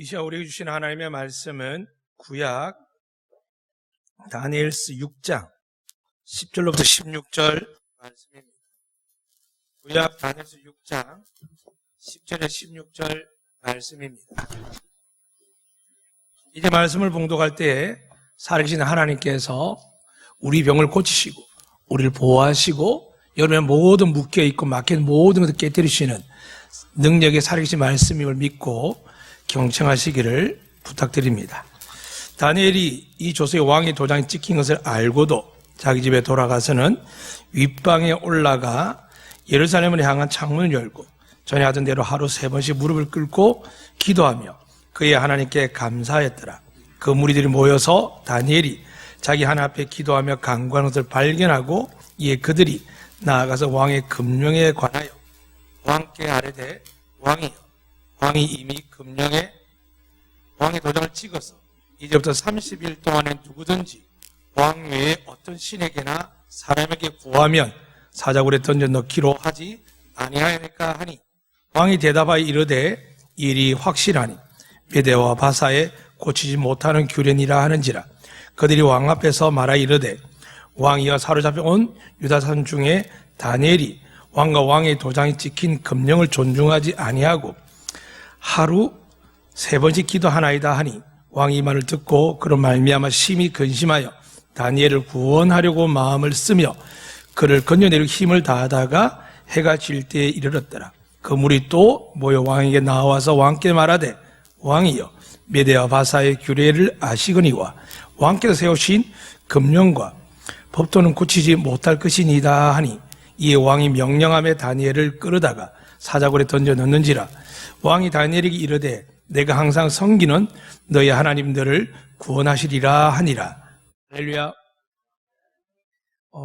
이 시간 우리에게 주신 하나님의 말씀은 구약 다니엘서 6장 10절로부터 16절 말씀입니다. 구약 다니엘서 6장 10절에 16절 말씀입니다. 이제 말씀을 봉독할 때 살아계신 하나님께서 우리 병을 고치시고 우리를 보호하시고 여러분의 모든 묶여있고 막힌 모든 것을 깨뜨리시는 능력의 살아계신 말씀임을 믿고 경청하시기를 부탁드립니다. 다니엘이 이 조서의 왕의 도장이 찍힌 것을 알고도 자기 집에 돌아가서는 윗방에 올라가 예루살렘을 향한 창문을 열고 전에 하던 대로 하루 3번씩 무릎을 꿇고 기도하며 그의 하나님께 감사했더라. 그 무리들이 모여서 다니엘이 자기 하나님 앞에 기도하며 간구하는 것을 발견하고 이에 그들이 나아가서 왕의 금령에 관하여 왕께 아뢰되 왕이 이미 금령에 왕의 도장을 찍어서 이제부터 30일 동안에 누구든지 왕 외에 어떤 신에게나 사람에게 구하면 사자굴에 던져 넣기로 하지 아니하였을까 하니 왕이 대답하여 이르되 이 일이 확실하니 메대와 바사에 고치지 못하는 규례니라 하는지라. 그들이 왕 앞에서 말하여 이르되 왕이여 사로잡혀 온 유다 사람 중에 다니엘이 왕과 왕의 도장이 찍힌 금령을 존중하지 아니하고 하루 3번씩 기도하나이다 하니 왕이 이 말을 듣고 그런 말미암아 심히 근심하여 다니엘을 구원하려고 마음을 쓰며 그를 건져내려 힘을 다하다가 해가 질 때에 이르렀더라. 그 무리 또 모여 왕에게 나와서 왕께 말하되 왕이여 메대와 바사의 규례를 아시거니와 왕께서 세우신 금령과 법도는 고치지 못할 것이니이다 하니 이에 왕이 명령하며 다니엘을 끌어다가 사자굴에 던져 넣는지라. 왕이 다니엘에게 이르되 내가 항상 섬기는 너희 하나님들을 구원하시리라 하니라. 할렐루야.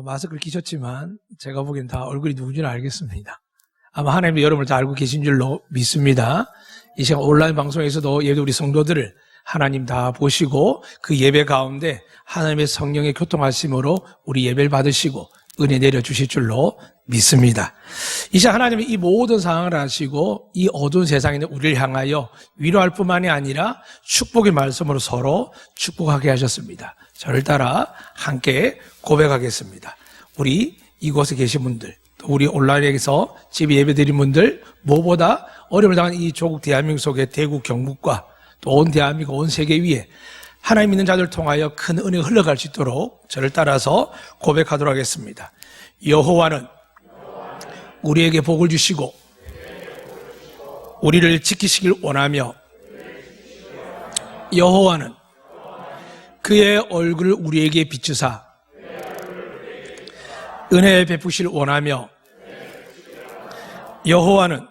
마스크를 끼셨지만 제가 보기엔 다 얼굴이 누군지는 알겠습니다. 아마 하나님이 여러분을 다 알고 계신 줄로 믿습니다. 이 시간 온라인 방송에서도 예배 우리 성도들을 하나님 다 보시고 그 예배 가운데 하나님의 성령의 교통하심으로 우리 예배를 받으시고 은혜 내려주실 줄로 믿습니다. 이제 하나님이 이 모든 상황을 아시고 이 어두운 세상에 있는 우리를 향하여 위로할 뿐만이 아니라 축복의 말씀으로 서로 축복하게 하셨습니다. 저를 따라 함께 고백하겠습니다. 우리 이곳에 계신 분들, 또 우리 온라인에서 집에 예배드린 분들, 무엇보다 어려움을 당한 이 조국 대한민국 속의 대구 경북과 또 온 대한민국, 온 세계 위에 하나님 믿는 자들을 통하여 큰 은혜가 흘러갈 수 있도록 저를 따라서 고백하도록 하겠습니다. 여호와는 우리에게 복을 주시고 우리를 지키시길 원하며 여호와는 그의 얼굴을 우리에게 비추사 은혜 베푸시길 원하며 여호와는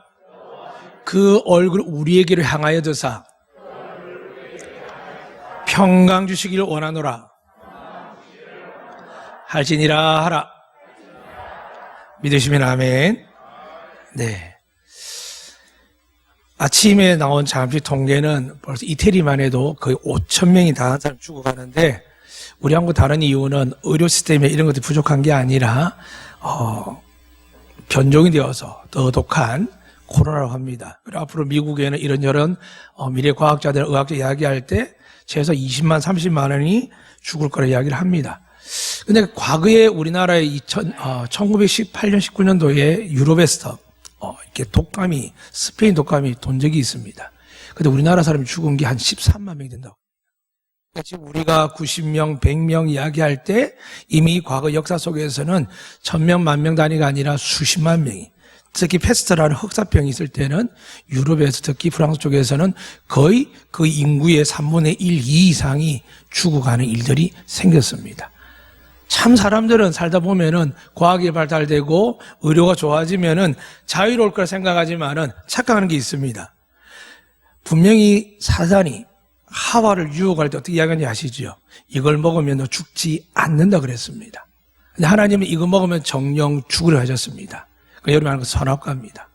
그 얼굴을 우리에게로 향하여 드사 평강 주시기를 원하노라. 할지니라 하라. 믿으시면 아멘. 네. 아침에 나온 잠시 통계는 벌써 이태리만 해도 거의 5,000명이 다 한 사람 죽어가는데 우리 한국 다른 이유는 의료 시스템에 이런 것들이 부족한 게 아니라 변종이 되어서 더 독한 코로나라고 합니다. 그리고 앞으로 미국에는 이런저런 미래 과학자들, 의학자 이야기할 때 최소 20만, 30만 원이 죽을 거라 이야기를 합니다. 근데 과거에 우리나라에 1918년, 19년도에 유럽에서 이렇게 독감이, 스페인 독감이 돈 적이 있습니다. 근데 우리나라 사람이 죽은 게 한 13만 명이 된다고. 그러니까 지금 우리가 90명, 100명 이야기할 때 이미 과거 역사 속에서는 1000명, 10,000명 단위가 아니라 수십만 명이, 특히 패스트라는 흑사병이 있을 때는 유럽에서 특히 프랑스 쪽에서는 거의 그 인구의 3분의 1, 2 이상이 죽어가는 일들이 생겼습니다. 참 사람들은 살다 보면은 과학이 발달되고 의료가 좋아지면은 자유로울 거라 생각하지만은 착각하는 게 있습니다. 분명히 사단이 하와를 유혹할 때 어떻게 이야기하는지 아시죠? 이걸 먹으면 너 죽지 않는다 그랬습니다. 근데 하나님은 이거 먹으면 정령 죽으려 하셨습니다. 여러분 하는 건 선악과입니다.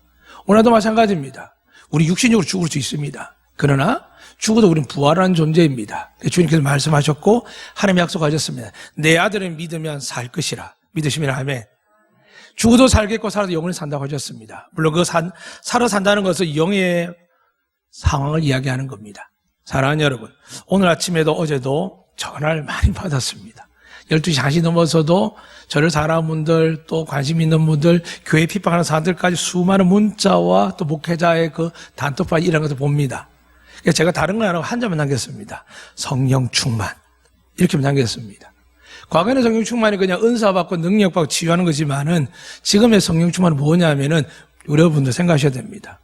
오늘도 마찬가지입니다. 우리 육신적으로 죽을 수 있습니다. 그러나 죽어도 우리는 부활하는 존재입니다. 주님께서 말씀하셨고 하나님 약속하셨습니다. 내 아들은 믿으면 살 것이라. 믿으시면 아멘. 죽어도 살겠고 살아도 영원히 산다고 하셨습니다. 물론 살아 산다는 것은 영의 상황을 이야기하는 겁니다. 사랑하는 여러분, 오늘 아침에도 어제도 전화를 많이 받았습니다. 12시 1시 넘어서도 저를 사랑하는 분들, 또 관심 있는 분들, 교회 핍박하는 사람들까지 수많은 문자와 또 목회자의 그 단톡방 이런 것을 봅니다. 그래서 제가 다른 거 안 하고 한 점만 남겼습니다. 성령 충만. 이렇게만 남겼습니다. 과거에는 성령 충만이 그냥 은사 받고 능력 받고 치유하는 거지만은 지금의 성령 충만은 뭐냐면은 여러분들 생각하셔야 됩니다.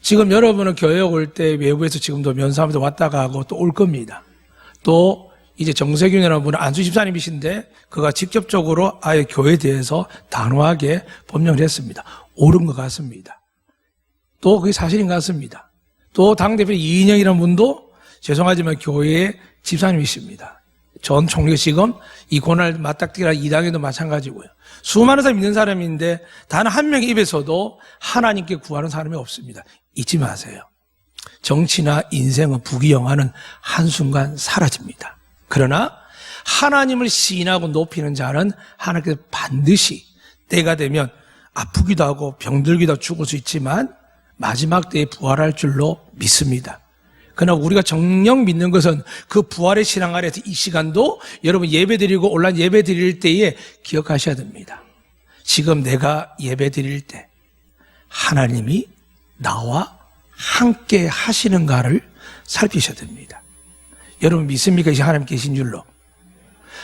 지금 여러분은 교회 올 때 외부에서 지금도 면사무소 왔다 가고 또 올 겁니다. 또 이제 정세균이라는 분은 안수 집사님이신데 그가 직접적으로 아예 교회에 대해서 단호하게 법령을 했습니다. 옳은 것 같습니다. 또 그게 사실인 것 같습니다. 또 당대표 이인영이라는 분도 죄송하지만 교회의 집사님이십니다. 전 총리가 지금 이 고난을 맞닥뜨리라 이당에도 마찬가지고요. 수많은 사람이 있는 사람인데 단 한 명의 입에서도 하나님께 구하는 사람이 없습니다. 잊지 마세요. 정치나 인생은 부귀영화는 한순간 사라집니다. 그러나 하나님을 시인하고 높이는 자는 하나님께서 반드시 때가 되면 아프기도 하고 병들기도 하고 죽을 수 있지만 마지막 때에 부활할 줄로 믿습니다. 그러나 우리가 정녕 믿는 것은 그 부활의 신앙 아래서 이 시간도 여러분 예배 드리고 온라인 예배 드릴 때에 기억하셔야 됩니다. 지금 내가 예배 드릴 때 하나님이 나와 함께 하시는가를 살피셔야 됩니다. 여러분 믿습니까? 이제 하나님 계신 줄로.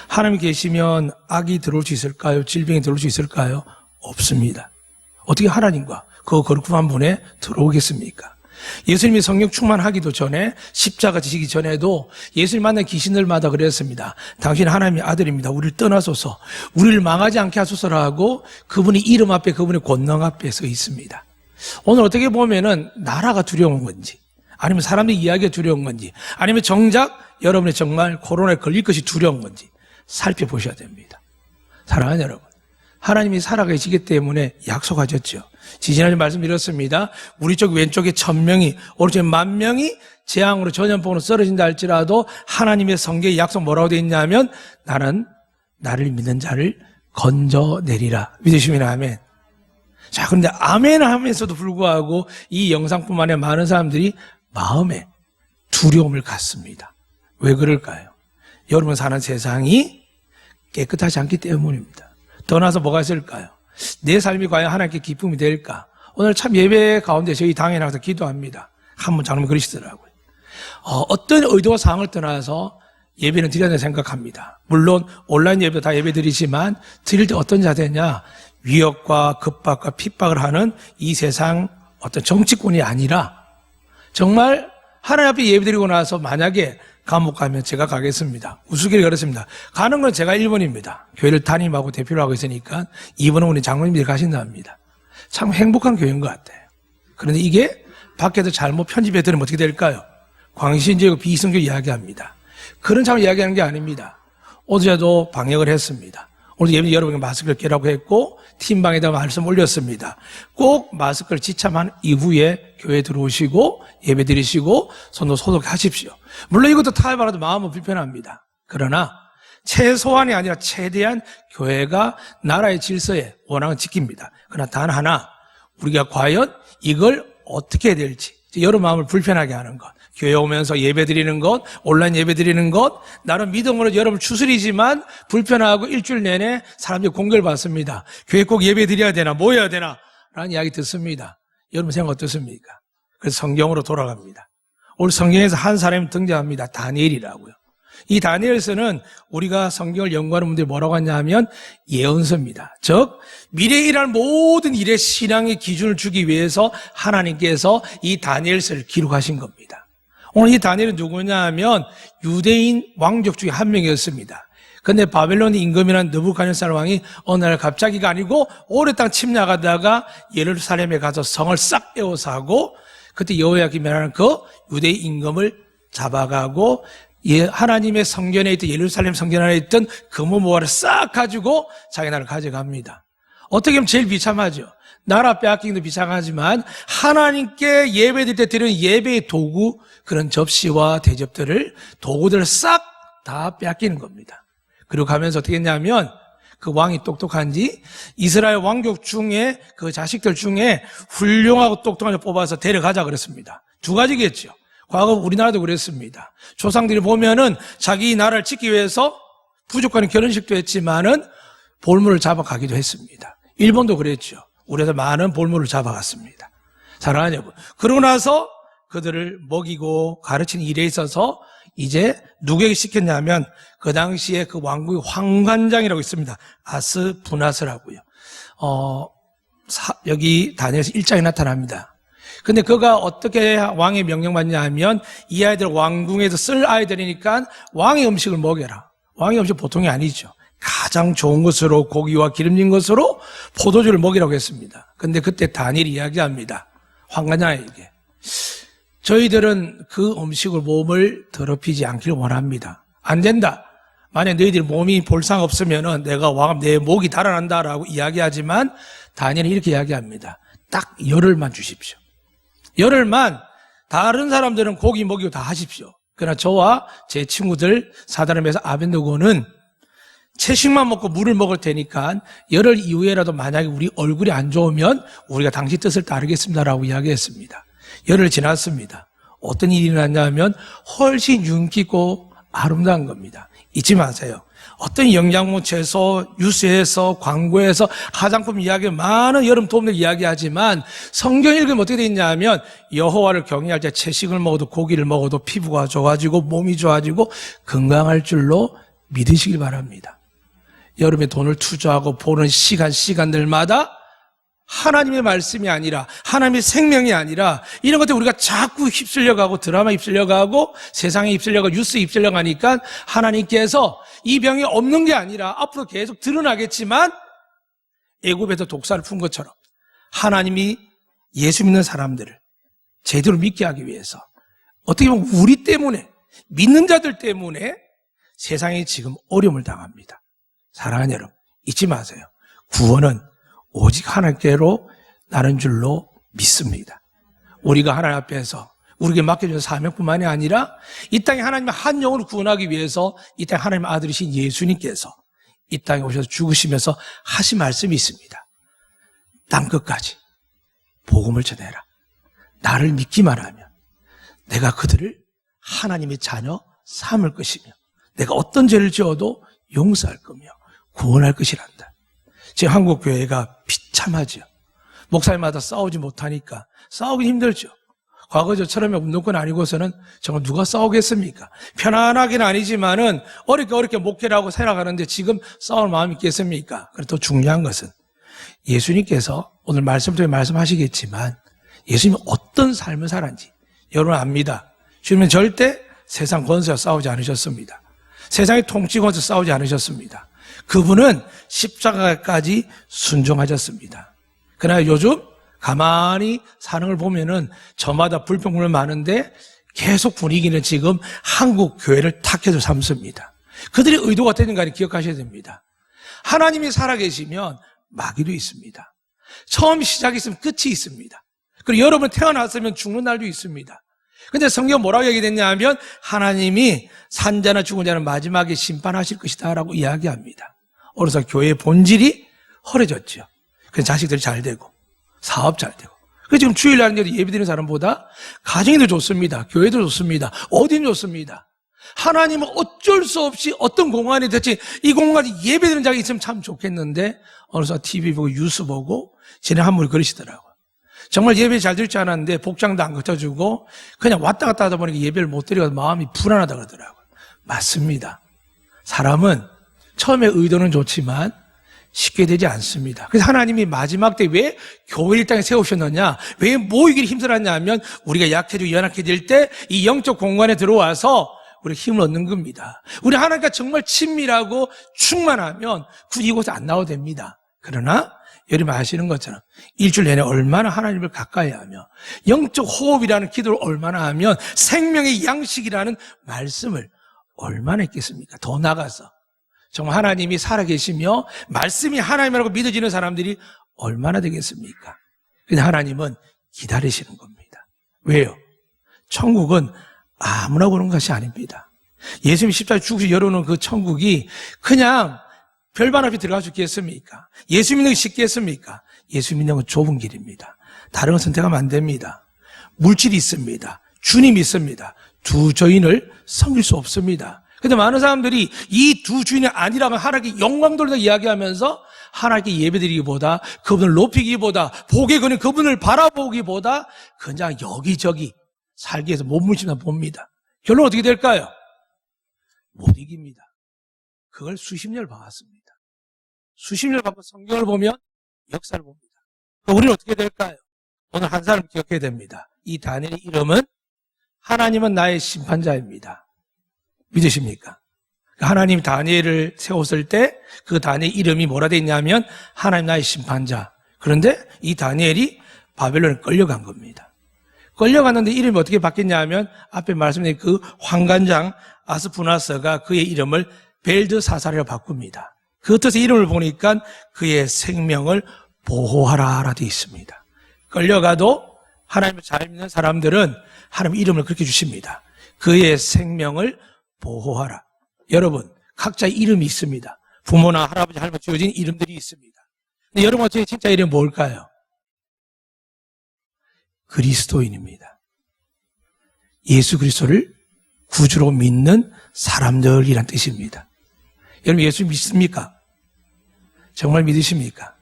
하나님 계시면 악이 들어올 수 있을까요? 질병이 들어올 수 있을까요? 없습니다. 어떻게 하나님과 그 거룩한 분에 들어오겠습니까? 예수님이 성령 충만하기도 전에 십자가 지시기 전에도 예수님 만난 귀신들마다 그랬습니다. 당신 하나님의 아들입니다. 우리를 떠나소서, 우리를 망하지 않게 하소서라고 그분이 이름 앞에 그분의 권능 앞에 서 있습니다. 오늘 어떻게 보면은 나라가 두려운 건지 아니면 사람들의 이야기가 두려운 건지 아니면 정작 여러분이 정말 코로나에 걸릴 것이 두려운 건지 살펴보셔야 됩니다. 사랑하는 여러분, 하나님이 살아계시기 때문에 약속하셨죠. 지지난주 말씀드렸습니다. 우리 쪽 왼쪽에 1000명이 오른쪽에 10,000명이 재앙으로 전염병으로 쓰러진다 할지라도 하나님의 성경의 약속 뭐라고 되어 있냐면 나는 나를 믿는 자를 건져내리라. 믿으시면 아멘. 자, 그런데 아멘 하면서도 불구하고 이 영상뿐만 아니라 많은 사람들이 마음에 두려움을 갖습니다. 왜 그럴까요? 여러분 사는 세상이 깨끗하지 않기 때문입니다. 떠나서 뭐가 있을까요? 내 삶이 과연 하나님께 기쁨이 될까? 오늘 참 예배 가운데 저희 당에 나가서 기도합니다. 한번 장로님 그러시더라고요. 어떤 의도와 상황을 떠나서 예배는 드려야 된다고 생각합니다. 물론 온라인 예배도 다 예배 드리지만 드릴 때 어떤 자세냐? 위협과 급박과 핍박을 하는 이 세상 어떤 정치권이 아니라 정말 하나님 앞에 예배 드리고 나서 만약에 감옥 가면 제가 가겠습니다. 우스갯소리 그렇습니다. 가는 건 제가 1번입니다. 교회를 담임하고 대표를 하고 있으니까 2번은 우리 장로님들이 가신답니다. 참 행복한 교회인 것 같아요. 그런데 이게 밖에서 잘못 편집해 드리면 어떻게 될까요? 광신제고 비이성교 이야기합니다. 그런 참 이야기하는 게 아닙니다. 어제도 방역을 했습니다. 오늘 예배 여러분이 마스크를 끼라고 했고 팀방에다 말씀 올렸습니다. 꼭 마스크를 지참한 이후에 교회에 들어오시고 예배 드리시고 손도 소독하십시오. 물론 이것도 타협하라도 마음은 불편합니다. 그러나 최소한이 아니라 최대한 교회가 나라의 질서에 원앙을 지킵니다. 그러나 단 하나 우리가 과연 이걸 어떻게 해야 될지 여러분 마음을 불편하게 하는 것, 교회 오면서 예배 드리는 것, 온라인 예배 드리는 것, 나름 믿음으로 여러분 추스리지만 불편하고 일주일 내내 사람들이 공격을 받습니다. 교회 꼭 예배 드려야 되나, 뭐 해야 되나 라는 이야기 듣습니다. 여러분 생각 어떻습니까? 그래서 성경으로 돌아갑니다. 오늘 성경에서 한 사람이 등장합니다. 다니엘이라고요. 이 다니엘서는 우리가 성경을 연구하는 분들이 뭐라고 하냐면 예언서입니다. 즉 미래에 일어날 모든 일의 신앙의 기준을 주기 위해서 하나님께서 이 다니엘서를 기록하신 겁니다. 오늘 이 다니엘은 누구냐 하면 유대인 왕족 중에 한 명이었습니다. 그런데 바벨론 임금이라는 느부갓네살 왕이 어느 날 갑자기가 아니고 오래 땅 침략하다가 예루살렘에 가서 성을 싹 에워싸고 그때 여호야김이라는 그 유대인 임금을 잡아가고 하나님의 성전에 있던 예루살렘 성전 안에 있던 금은보화를 싹 가지고 자기 나라를 가져갑니다. 어떻게 보면 제일 비참하죠. 나라 빼앗기기도 비참하지만 하나님께 예배드릴 때 드리는 예배의 도구, 그런 접시와 대접들을, 도구들을 싹 다 빼앗기는 겁니다. 그리고 가면서 어떻게 했냐면 그 왕이 똑똑한지 이스라엘 왕족 중에 그 자식들 중에 훌륭하고 똑똑한 걸 뽑아서 데려가자 그랬습니다. 두 가지겠죠. 과거 우리나라도 그랬습니다. 조상들이 보면은 자기 나라를 지키기 위해서 부족한 결혼식도 했지만은 볼물을 잡아가기도 했습니다. 일본도 그랬죠. 우리나라 많은 볼물을 잡아갔습니다. 사랑하는 여러분. 그러고 나서 그들을 먹이고 가르치는 일에 있어서 이제 누구에게 시켰냐면 그 당시에 그 왕국의 황관장이라고 있습니다. 아스부나스라고요. 여기 다니엘서 1장에 나타납니다. 근데 그가 어떻게 왕의 명령받냐 하면 이 아이들 왕궁에서 쓸 아이들이니까 왕의 음식을 먹여라. 왕의 음식 보통이 아니죠. 가장 좋은 것으로 고기와 기름진 것으로 포도주를 먹이라고 했습니다. 근데 그때 다니엘이 이야기합니다. 황관장에게. 저희들은 그 음식을 몸을 더럽히지 않기를 원합니다. 안 된다. 만약 너희들 몸이 볼상 없으면은 내가 왕, 내 목이 달아난다라고 이야기하지만 다니엘은 이렇게 이야기합니다. 딱 열흘만 주십시오. 열흘만 다른 사람들은 고기 먹이고 다 하십시오. 그러나 저와 제 친구들 사단을 위해서 아벤노고는 채식만 먹고 물을 먹을 테니까 열흘 이후에라도 만약에 우리 얼굴이 안 좋으면 우리가 당신 뜻을 따르겠습니다라고 이야기했습니다. 열흘 지났습니다. 어떤 일이 일어났냐면 훨씬 윤기고 아름다운 겁니다. 잊지 마세요. 어떤 영양분 채소, 뉴스에서, 광고에서 화장품 이야기 많은 여름 도움들 이야기하지만 성경 읽으면 어떻게 되어 있냐 하면 여호와를 경외할 때 채식을 먹어도 고기를 먹어도 피부가 좋아지고 몸이 좋아지고 건강할 줄로 믿으시길 바랍니다. 여름에 돈을 투자하고 보는 시간들마다 하나님의 말씀이 아니라 하나님의 생명이 아니라 이런 것들 우리가 자꾸 휩쓸려가고 드라마 휩쓸려가고 세상에 휩쓸려가고 뉴스에 휩쓸려가니까 하나님께서 이 병이 없는 게 아니라 앞으로 계속 드러나겠지만 애굽에서 독사를 푼 것처럼 하나님이 예수 믿는 사람들을 제대로 믿게 하기 위해서 어떻게 보면 우리 때문에 믿는 자들 때문에 세상이 지금 어려움을 당합니다. 사랑하는 여러분 잊지 마세요. 구원은 오직 하나님께로 나는 줄로 믿습니다. 우리가 하나님 앞에서 우리에게 맡겨준 사명뿐만이 아니라 이 땅에 하나님의 한 영혼을 구원하기 위해서 이 땅에 하나님의 아들이신 예수님께서 이 땅에 오셔서 죽으시면서 하신 말씀이 있습니다. 땅끝까지 복음을 전해라. 나를 믿기만 하면 내가 그들을 하나님의 자녀 삼을 것이며 내가 어떤 죄를 지어도 용서할 거며 구원할 것이란다. 지금 한국 교회가 비참하죠. 목사님마다 싸우지 못하니까 싸우기 힘들죠. 과거 저처럼 운동권 아니고서는 정말 누가 싸우겠습니까? 편안하긴 아니지만은 어렵게 목회를 하고 살아가는데 지금 싸울 마음이 있겠습니까? 그리고 더 중요한 것은 예수님께서 오늘 말씀 통해 말씀하시겠지만 예수님이 어떤 삶을 살았는지 여러분 압니다. 주님은 절대 세상 권세와 싸우지 않으셨습니다. 세상의 통치권에서 싸우지 않으셨습니다. 그분은 십자가까지 순종하셨습니다. 그러나 요즘 가만히 사는 걸 보면은 저마다 불평불만 많은데 계속 분위기는 지금 한국 교회를 타켓으로 삼습니다. 그들의 의도가 되는가를 기억하셔야 됩니다. 하나님이 살아계시면 마귀도 있습니다. 처음 시작이 있으면 끝이 있습니다. 그리고 여러분 태어났으면 죽는 날도 있습니다. 근데 성경 뭐라고 얘기됐냐 하면 하나님이 산자나 죽은 자는 마지막에 심판하실 것이다 라고 이야기합니다. 그래서 교회의 본질이 허해졌죠. 그래서 자식들이 잘 되고 사업 잘 되고 그래서 지금 주일날 예배드리는 사람보다 가정이 더 좋습니다. 교회도 좋습니다. 어디는 좋습니다. 하나님은 어쩔 수 없이 어떤 공간이 됐지 이 공간에 예배드리는 자가 있으면 참 좋겠는데 어느새 TV 보고 뉴스 보고 쟤네 한 무리 그러시더라고요. 정말 예배 잘 드릴 줄 알았는데 복장도 안 갖춰주고 그냥 왔다 갔다 하다 보니까 예배를 못 드리고 마음이 불안하다 그러더라고요. 맞습니다. 사람은 처음에 의도는 좋지만 쉽게 되지 않습니다. 그래서 하나님이 마지막 때 왜 교회를 이 땅에 세우셨느냐, 왜 모이기를 힘들었냐 하면 우리가 약해지고 연약해질 때 이 영적 공간에 들어와서 우리 힘을 얻는 겁니다. 우리 하나님과 정말 친밀하고 충만하면 굳이 이곳에 안 나와도 됩니다. 그러나 여러분 아시는 것처럼 일주일 내내 얼마나 하나님을 가까이 하며 영적 호흡이라는 기도를 얼마나 하면 생명의 양식이라는 말씀을 얼마나 했겠습니까? 더 나가서 정말 하나님이 살아계시며 말씀이 하나님이라고 믿어지는 사람들이 얼마나 되겠습니까? 근데 하나님은 기다리시는 겁니다. 왜요? 천국은 아무나 보는 것이 아닙니다. 예수님이 십자가에 죽으시고 열어놓은 그 천국이 그냥 별반 앞에 들어갈 수 있겠습니까? 예수 믿는 게 쉽겠습니까? 예수 믿는 건 좁은 길입니다. 다른 건 선택하면 안 됩니다. 물질이 있습니다. 주님 있습니다. 두 주인을 섬길 수 없습니다. 근데 많은 사람들이 이 두 주인이 아니라면 하나님께 영광 돌려 이야기하면서 하나님께 예배드리기보다 그분을 높이기보다 복에 거는 그분을 바라보기보다 그냥 여기저기 살기 위해서 몸부림치다 봅니다. 결론 어떻게 될까요? 못 이깁니다. 그걸 수십 년을 봐왔습니다. 수십 년을 봐서 성경을 보면 역사를 봅니다. 우리는 어떻게 될까요? 오늘 한 사람 기억해야 됩니다. 이 다니엘의 이름은 하나님은 나의 심판자입니다. 믿으십니까? 하나님 다니엘을 세웠을 때 그 다니엘 이름이 뭐라 되어 있냐면 하나님 나의 심판자. 그런데 이 다니엘이 바벨론에 끌려간 겁니다. 끌려갔는데 이름이 어떻게 바뀌었냐면 앞에 말씀드린 그 환관장 아스푸나스가 그의 이름을 벨드사살이라고 바꿉니다. 그 뜻의 이름을 보니까 그의 생명을 보호하라라 되어 있습니다. 끌려가도 하나님을 잘 믿는 사람들은 하나님 이름을 그렇게 주십니다. 그의 생명을 보호하라. 여러분, 각자의 이름이 있습니다. 부모나 할아버지, 할머니 지어진 이름들이 있습니다. 근데 여러분, 제 진짜 이름은 뭘까요? 그리스도인입니다. 예수 그리스도를 구주로 믿는 사람들이란 뜻입니다. 여러분, 예수 믿습니까? 정말 믿으십니까?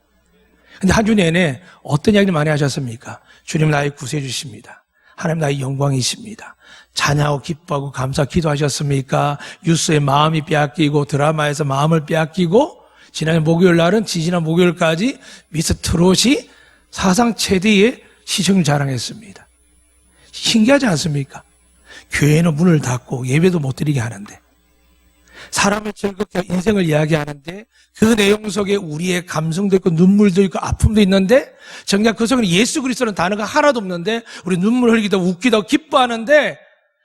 근데 한 주 내내 어떤 이야기를 많이 하셨습니까? 주님 나의 구세해 주십니다. 하나님 나의 영광이십니다. 찬양하고 기뻐하고 감사 기도하셨습니까? 뉴스에 마음이 빼앗기고 드라마에서 마음을 빼앗기고 지난 목요일 날은 지지난 목요일까지 미스 트롯이 사상 최대의 시청률 자랑했습니다. 신기하지 않습니까? 교회는 문을 닫고 예배도 못 드리게 하는데 사람을 즐겁게 인생을 이야기하는데 그 내용 속에 우리의 감성도 있고 눈물도 있고 아픔도 있는데 정작 그 속에는 예수 그리스도라는 단어가 하나도 없는데 우리 눈물 흘리기도 웃기도 기뻐하는데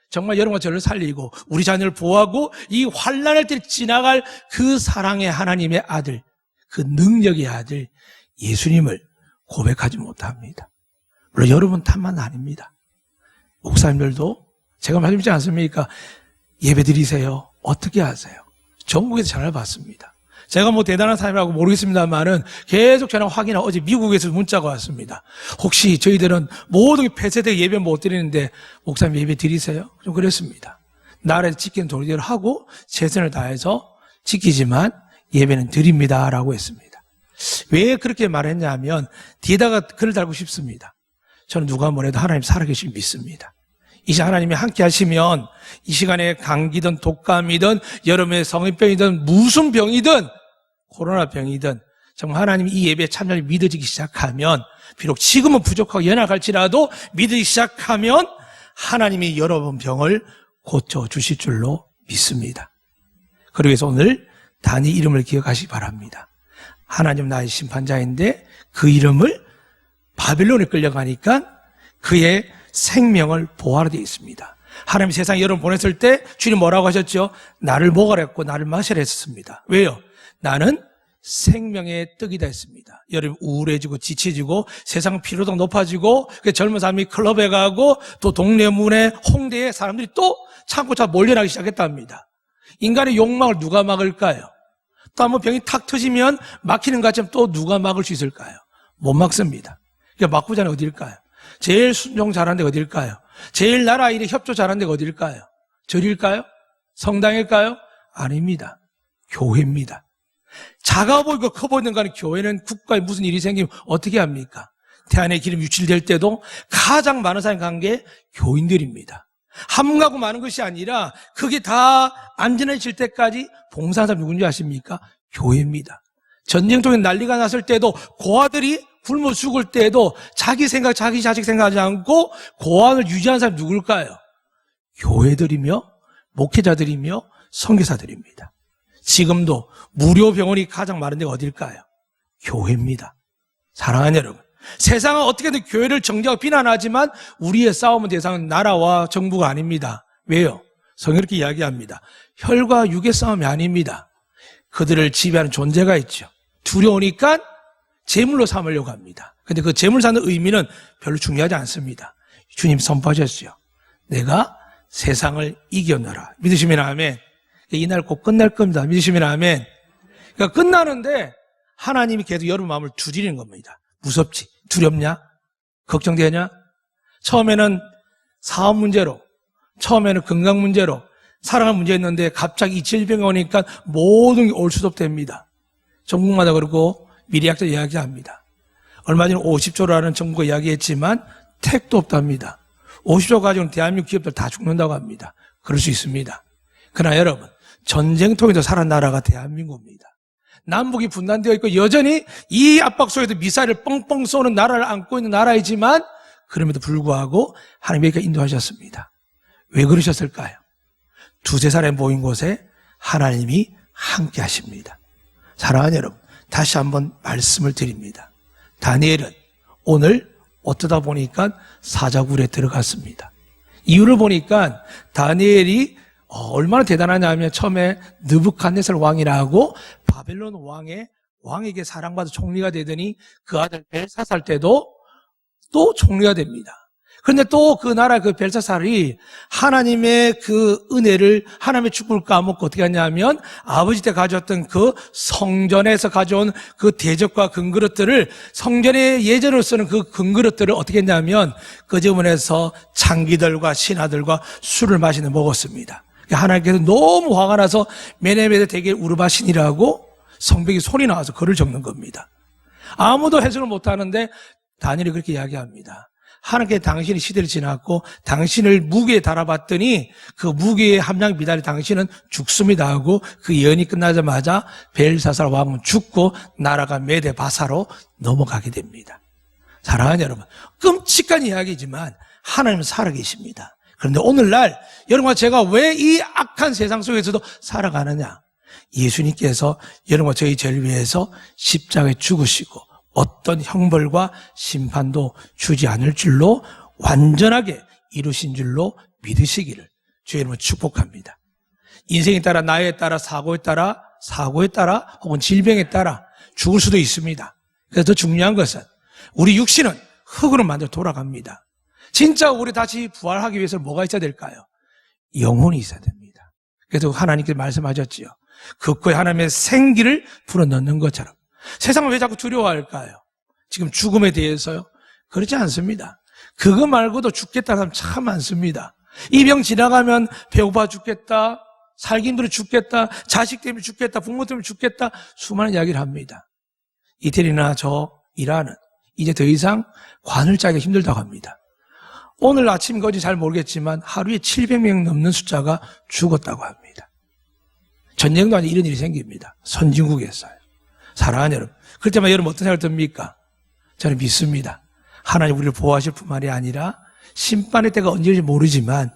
정말 여러분과 저를 살리고 우리 자녀를 보호하고 이 환난을 때 지나갈 그 사랑의 하나님의 아들, 그 능력의 아들 예수님을 고백하지 못합니다. 물론 여러분 탓만 아닙니다. 목사님들도 제가 말씀드리지 않습니까? 예배 드리세요. 어떻게 하세요? 전국에서 전화를 받습니다. 제가 뭐 대단한 사람이라고 모르겠습니다만은 계속 전화 확인하고 어제 미국에서 문자가 왔습니다. 혹시 저희들은 모든 폐쇄되게 예배 못 드리는데 목사님 예배 드리세요? 좀 그랬습니다. 나라에서 지키는 도리대로 하고 최선을 다해서 지키지만 예배는 드립니다라고 했습니다. 왜 그렇게 말했냐면 뒤에다가 글을 달고 싶습니다. 저는 누가 뭐래도 하나님 살아계시길 믿습니다. 이제 하나님이 함께 하시면 이 시간에 감기든 독감이든 여러분의 성인병이든 무슨 병이든 코로나 병이든 정말 하나님이 이 예배에 참여를 믿어지기 시작하면 비록 지금은 부족하고 연약할지라도 믿기 시작하면 하나님이 여러분 병을 고쳐주실 줄로 믿습니다. 그러기 위해서 오늘 다니엘 이름을 기억하시기 바랍니다. 하나님 나의 심판자인데 그 이름을 바벨론에 끌려가니까 그의 생명을 보호하라 되어 있습니다. 하나님 세상에 여러분 보냈을 때 주님 뭐라고 하셨죠? 나를 먹으라 했고 나를 마시라 했습니다. 왜요? 나는 생명의 떡이다 했습니다. 여러분 우울해지고 지쳐지고 세상 피로도가 높아지고 젊은 사람이 클럽에 가고 또 동네 문에 홍대에 사람들이 또 참고 차 몰려나기 시작했답니다. 인간의 욕망을 누가 막을까요? 또 한번 병이 탁 터지면 막히는 것처럼 또 누가 막을 수 있을까요? 못 막습니다. 그러니까 막고자 하는 어디일까요? 제일 순종 잘하는 데가 어딜까요? 제일 나라 일에 협조 잘하는 데가 어딜까요? 절일까요? 성당일까요? 아닙니다. 교회입니다. 작아 보이고 커 보이는 거는 교회는 국가에 무슨 일이 생기면 어떻게 합니까? 태안의 기름 유출될 때도 가장 많은 사람이 간 게 교인들입니다. 한 가구 많은 것이 아니라 그게 다 안전해질 때까지 봉사하는 사람 누군지 아십니까? 교회입니다. 전쟁 통에 난리가 났을 때도 고아들이 굶어 죽을 때에도 자기 생각, 자기 자식 생각하지 않고 고안을 유지하는 사람이 누굴까요? 교회들이며 목회자들이며 선교사들입니다. 지금도 무료 병원이 가장 많은 데가 어딜까요? 교회입니다. 사랑하는 여러분, 세상은 어떻게든 교회를 정죄하고 비난하지만 우리의 싸움의 대상은 나라와 정부가 아닙니다. 왜요? 성경이 이렇게 이야기합니다. 혈과 육의 싸움이 아닙니다. 그들을 지배하는 존재가 있죠. 두려우니까 재물로 삼으려고 합니다. 근데 그 재물 사는 의미는 별로 중요하지 않습니다. 주님 선포하셨죠. 내가 세상을 이겨내라. 믿으시면 아멘. 이날 꼭 끝날 겁니다. 믿으시면 아멘. 그러니까 끝나는데 하나님이 계속 여러분 마음을 두드리는 겁니다. 무섭지? 두렵냐? 걱정되냐? 처음에는 사업 문제로, 처음에는 건강 문제로, 사랑할 문제였는데 갑자기 이 질병이 오니까 모든 게 올수습됩니다. 전국마다 그러고 미래학자 이야기합니다. 얼마 전에 50조라는 정부가 이야기했지만 택도 없답니다. 50조 가지고는 대한민국 기업들 다 죽는다고 합니다. 그럴 수 있습니다. 그러나 여러분, 전쟁통에서 살아난 나라가 대한민국입니다. 남북이 분단되어 있고 여전히 이 압박 속에서 미사일을 뻥뻥 쏘는 나라를 안고 있는 나라이지만 그럼에도 불구하고 하나님께서 인도하셨습니다. 왜 그러셨을까요? 두세 사람이 모인 곳에 하나님이 함께 하십니다. 사랑하는 여러분, 다시 한번 말씀을 드립니다. 다니엘은 오늘 어쩌다 보니까 사자굴에 들어갔습니다. 이유를 보니까 다니엘이 얼마나 대단하냐면 처음에 느부갓네살 왕이라고 바벨론 왕에게 사랑받아 총리가 되더니 그 아들 벨사살 때도 또 총리가 됩니다. 그런데 또 그 나라 그 벨사살이 하나님의 그 은혜를, 하나님의 축복을 까먹고 어떻게 하냐면 아버지 때 가져왔던 그 성전에서 가져온 그 대접과 금그릇들을, 성전에 예전으로 쓰는 그 금그릇들을 어떻게 했냐면 그 주문에서 창기들과 신하들과 술을 마시는 먹었습니다. 하나님께서 너무 화가 나서 메네메데 대개 우르바신이라고 성벽에 손이 나와서 글을 적는 겁니다. 아무도 해석을 못하는데 다니엘이 그렇게 이야기합니다. 하나님께 당신이 시대를 지났고 당신을 무게에 달아봤더니 그 무게에 함량 미달이 당신은 죽습니다 하고 그 예언이 끝나자마자 벨사살 왕은 죽고 나라가 메데 바사로 넘어가게 됩니다. 사랑하는 여러분, 끔찍한 이야기지만 하나님은 살아계십니다. 그런데 오늘날 여러분과 제가 왜 이 악한 세상 속에서도 살아가느냐? 예수님께서 여러분과 저희 죄를 위해서 십자가에 죽으시고 어떤 형벌과 심판도 주지 않을 줄로 완전하게 이루신 줄로 믿으시기를 주의 이름으로 축복합니다. 인생에 따라, 나이에 따라, 사고에 따라 혹은 질병에 따라 죽을 수도 있습니다. 그래서 더 중요한 것은 우리 육신은 흙으로 만들어 돌아갑니다. 진짜 우리 다시 부활하기 위해서 뭐가 있어야 될까요? 영혼이 있어야 됩니다. 그래서 하나님께서 말씀하셨지요. 그 코에 하나님의 생기를 불어넣는 것처럼. 세상을 왜 자꾸 두려워할까요? 지금 죽음에 대해서요? 그렇지 않습니다. 그거 말고도 죽겠다는 사람 참 많습니다. 이 병 지나가면 배고파 죽겠다, 살기 힘들어 죽겠다, 자식 때문에 죽겠다, 부모 때문에 죽겠다, 수많은 이야기를 합니다. 이태리나 저 이란은 이제 더 이상 관을 짜기가 힘들다고 합니다. 오늘 아침인지 잘 모르겠지만 하루에 700명 넘는 숫자가 죽었다고 합니다. 전쟁도 아니고 이런 일이 생깁니다. 선진국에서요. 사랑하는 여러분, 그럴 때마다 여러분 어떤 생각이 듭니까? 저는 믿습니다. 하나님 우리를 보호하실 뿐만이 아니라 심판의 때가 언제인지 모르지만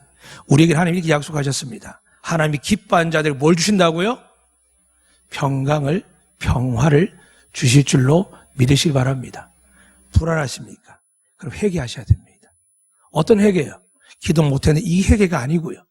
우리에게 하나님이 이렇게 약속하셨습니다. 하나님이 기뻐하는 자들에게 뭘 주신다고요? 평화를 주실 줄로 믿으시기 바랍니다. 불안하십니까? 그럼 회개하셔야 됩니다. 어떤 회개요? 기도 못했는데 이 회개가 아니고요.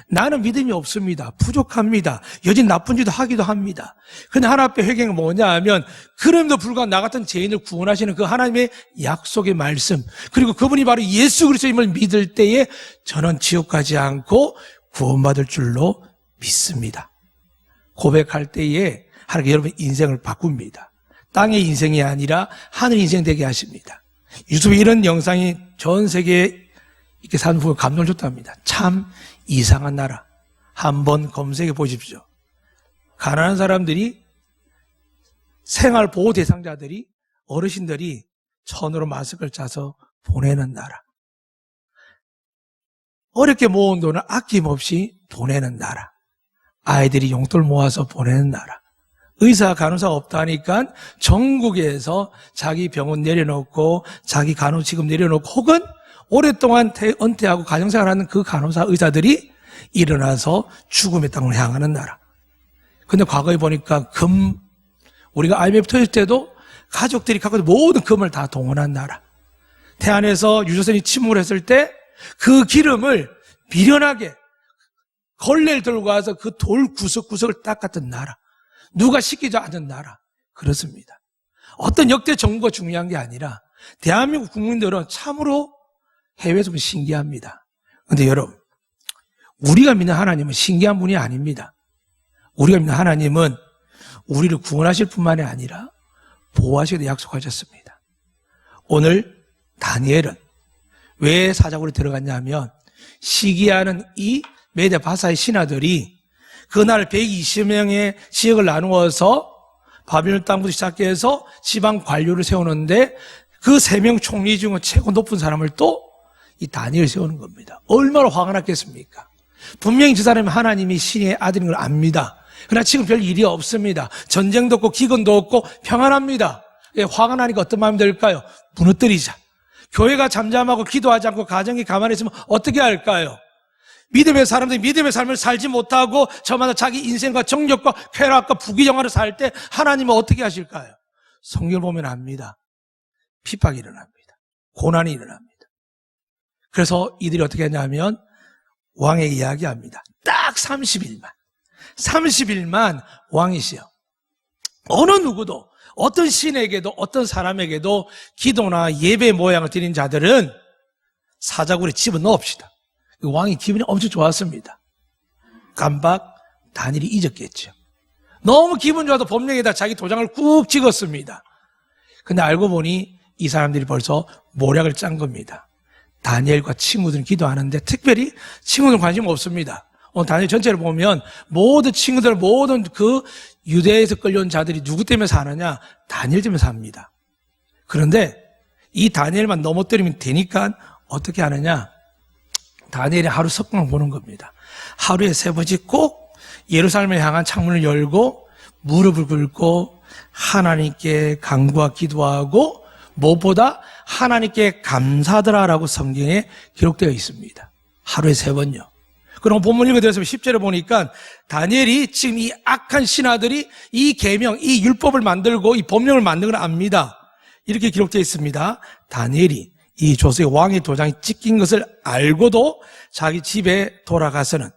나는 믿음이 없습니다. 부족합니다. 여진 나쁜 짓도 하기도 합니다. 그런데 하나님 앞에 회개가 뭐냐 하면 그럼에도 불구하고 나 같은 죄인을 구원하시는 그 하나님의 약속의 말씀, 그리고 그분이 바로 예수 그리스도임을 믿을 때에 저는 지옥 가지 않고 구원받을 줄로 믿습니다. 고백할 때에 하나님께 여러분 인생을 바꿉니다. 땅의 인생이 아니라 하늘 인생 되게 하십니다. 유튜브에 이런 영상이 전 세계에 이렇게 사는 분을 감동을 줬답니다. 참 이상한 나라. 한번 검색해 보십시오. 가난한 사람들이, 생활보호 대상자들이, 어르신들이 천으로 마스크를 짜서 보내는 나라. 어렵게 모은 돈을 아낌없이 보내는 나라. 아이들이 용돈을 모아서 보내는 나라. 의사, 간호사가 없다니까 전국에서 자기 병원 내려놓고 자기 간호직급 내려놓고 혹은 오랫동안 은퇴하고 가정생활하는 그 간호사, 의사들이 일어나서 죽음의 땅을 향하는 나라. 근데 과거에 보니까 우리가 IMF 터질 때도 가족들이 갖고 있는 모든 금을 다 동원한 나라. 태안에서 유조선이 침몰을 했을 때 그 기름을 미련하게 걸레를 들고 와서 그 돌 구석구석을 닦았던 나라. 누가 시키지 않은 나라. 그렇습니다. 어떤 역대 정부가 중요한 게 아니라 대한민국 국민들은 참으로 해외에서 보면 신기합니다. 그런데 여러분, 우리가 믿는 하나님은 신기한 분이 아닙니다. 우리가 믿는 하나님은 우리를 구원하실 뿐만이 아니라 보호하시기도 약속하셨습니다. 오늘 다니엘은 왜 사자굴에 들어갔냐면 시기하는 이 메데 바사의 신하들이 그날 120명의 지역을 나누어서 바빌론 땅부터 시작해서 지방 관료를 세우는데 그 3명 총리 중에 최고 높은 사람을 또 이 다니엘을 세우는 겁니다. 얼마나 화가 났겠습니까? 분명히 저 사람이 하나님이 신의 아들인 걸 압니다. 그러나 지금 별 일이 없습니다. 전쟁도 없고 기근도 없고 평안합니다. 화가 나니까 어떤 마음이 들까요? 무너뜨리자. 교회가 잠잠하고 기도하지 않고 가정이 가만히 있으면 어떻게 할까요? 믿음의 사람들이 믿음의 삶을 살지 못하고 저마다 자기 인생과 정력과 쾌락과 부귀영화를 살 때 하나님은 어떻게 하실까요? 성경을 보면 압니다. 핍박이 일어납니다. 고난이 일어납니다. 그래서 이들이 어떻게 했냐면 왕에게 이야기합니다. 딱 30일만 왕이시여. 어느 누구도 어떤 신에게도 어떤 사람에게도 기도나 예배 모양을 드린 자들은 사자굴에 집어넣읍시다. 왕이 기분이 엄청 좋았습니다. 깜박 다니엘이 잊었겠죠. 너무 기분 좋아서 법령에다 자기 도장을 꾹 찍었습니다. 근데 알고 보니 이 사람들이 벌써 모략을 짠 겁니다. 다니엘과 친구들은 기도하는데 특별히 친구들은 관심 없습니다. 오늘 다니엘 전체를 보면 모든 친구들, 모든 그 유대에서 끌려온 자들이 누구 때문에 사느냐? 다니엘 때문에 삽니다. 그런데 이 다니엘만 넘어뜨리면 되니까 어떻게 하느냐? 다니엘이 하루 석방을 보는 겁니다. 하루에 3번씩 꼭 예루살렘을 향한 창문을 열고 무릎을 꿇고 하나님께 간구와 기도하고 무엇보다 하나님께 감사하더라라고 성경에 기록되어 있습니다. 하루에 3번요. 그럼 본문 읽어드렸으면 10절에 보니까 다니엘이 지금 이 악한 신하들이 이 계명, 이 율법을 만들고 이 법령을 만든 걸 압니다. 이렇게 기록되어 있습니다. 다니엘이 이 조서의 왕의 도장이 찍힌 것을 알고도 자기 집에 돌아가서는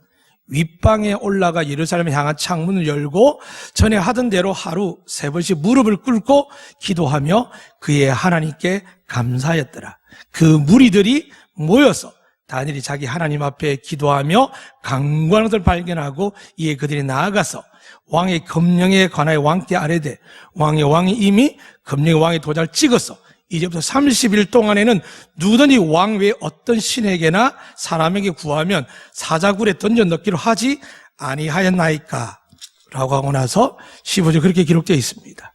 윗방에 올라가 예루살렘을 향한 창문을 열고 전에 하던 대로 하루 3번씩 무릎을 꿇고 기도하며 그의 하나님께 감사하였더라. 그 무리들이 모여서 다니엘이 자기 하나님 앞에 기도하며 강구하는 것을 발견하고 이에 그들이 나아가서 왕의 검령에 관하여 왕께 아뢰되 왕이 이미 검령의 왕의 도장을 찍어서 이제부터 30일 동안에는 누구든지 왕 외에 어떤 신에게나 사람에게 구하면 사자굴에 던져 넣기로 하지 아니하였나이까? 라고 하고 나서 15절 그렇게 기록되어 있습니다.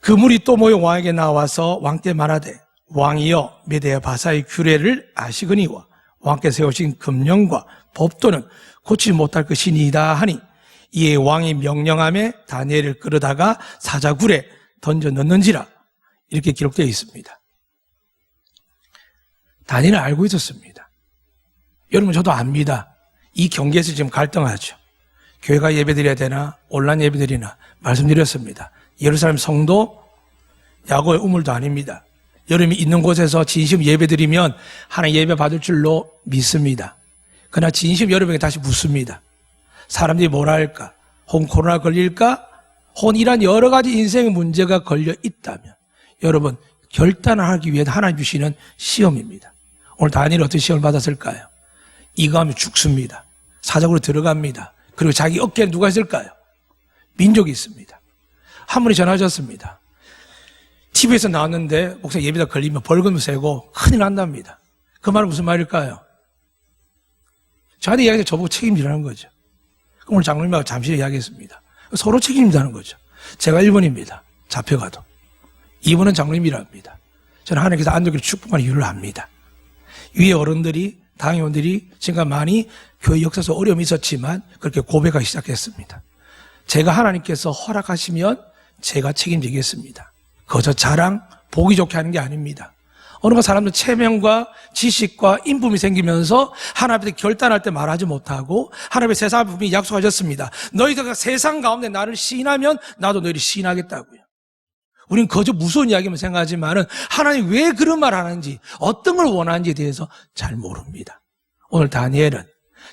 그 무리 또 모여 왕에게 나와서 왕께 말하되 왕이여 메대 바사의 규례를 아시거니와 왕께 세우신 금령과 법도는 고치지 못할 것이니이다 하니 이에 왕이 명령하며 다니엘을 끌어다가 사자굴에 던져 넣는지라 이렇게 기록되어 있습니다. 다니엘은 알고 있었습니다. 여러분 저도 압니다. 이 경계에서 지금 갈등하죠. 교회가 예배드려야 되나 온라인 예배드리나 말씀드렸습니다. 예루살렘 성도 야고의 우물도 아닙니다. 여러분이 있는 곳에서 진심 예배드리면 하나님 예배 받을 줄로 믿습니다. 그러나 진심 여러분에게 다시 묻습니다. 사람들이 뭐라 할까? 혹은 코로나 걸릴까? 혹은 이런 여러 가지 인생의 문제가 걸려 있다면 여러분 결단을 하기 위해 하나님 주시는 시험입니다. 오늘 다니엘이 어떤 시험을 받았을까요? 이거 하면 죽습니다. 사자굴로 들어갑니다. 그리고 자기 어깨에 누가 있을까요? 민족이 있습니다. 한 분이 전화하셨습니다. TV에서 나왔는데 목사 예배다 걸리면 벌금 세고 큰일 난답니다. 그 말은 무슨 말일까요? 저한테 이야기해서 저보고 책임지라는 거죠. 오늘 장로님하고 잠시 이야기했습니다. 서로 책임진다는 거죠. 제가 1번입니다. 잡혀가도. 2번은 장로님이랍니다. 저는 하나님께서 안독기를 축복하는 이유를 압니다. 위에 어른들이 당회원들이 지금까지 많이 교회 역사에서 어려움이 있었지만 그렇게 고백하기 시작했습니다. 제가 하나님께서 허락하시면 제가 책임지겠습니다. 거저 자랑, 보기 좋게 하는 게 아닙니다. 어느가 사람들 체면과 지식과 인품이 생기면서 하나님 앞에 결단할 때 말하지 못하고 하나님의 세상 분이 약속하셨습니다. 너희가 세상 가운데 나를 시인하면 나도 너희를 시인하겠다고요. 우리는 거저 무서운 이야기만 생각하지만은 하나님 왜 그런 말 하는지 어떤 걸 원하는지에 대해서 잘 모릅니다. 오늘 다니엘은